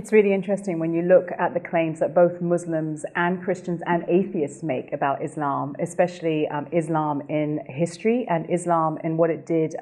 It's really interesting when you look at the claims that both Muslims and Christians and atheists make about Islam, especially Islam in history and Islam in what it did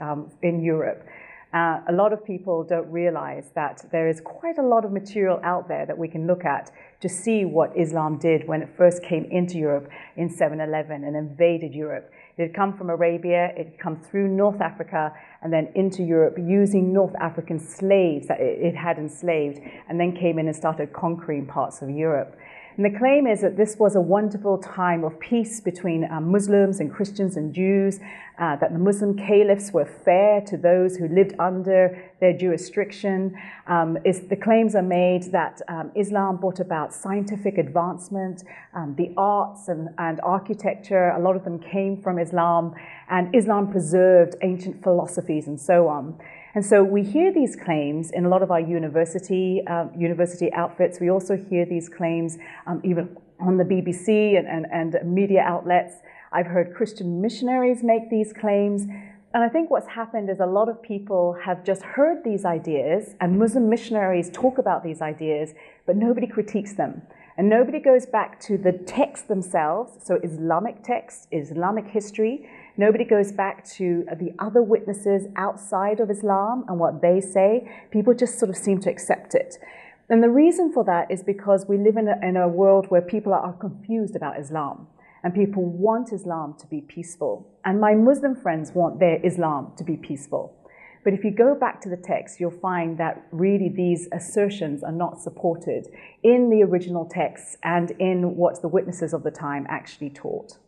in Europe. A lot of people don't realize that there is quite a lot of material out there that we can look at to see what Islam did when it first came into Europe in 711 and invaded Europe. It had come from Arabia, it had come through North Africa and then into Europe using North African slaves that it had enslaved, and then came in and started conquering parts of Europe. And the claim is that this was a wonderful time of peace between Muslims and Christians and Jews, that the Muslim caliphs were fair to those who lived under their jurisdiction. The claims are made that Islam brought about scientific advancement, the arts and architecture, a lot of them came from Islam, and Islam preserved ancient philosophies and so on. And so we hear these claims in a lot of our university outfits. We also hear these claims even on the BBC and media outlets. I've heard Christian missionaries make these claims. And I think what's happened is a lot of people have just heard these ideas, and Muslim missionaries talk about these ideas, but nobody critiques them. And nobody goes back to the texts themselves, so Islamic texts, Islamic history. Nobody goes back to the other witnesses outside of Islam and what they say. People just sort of seem to accept it. And the reason for that is because we live in a world where people are confused about Islam. And people want Islam to be peaceful. And my Muslim friends want their Islam to be peaceful. But if you go back to the text, you'll find that really these assertions are not supported in the original texts and in what the witnesses of the time actually taught.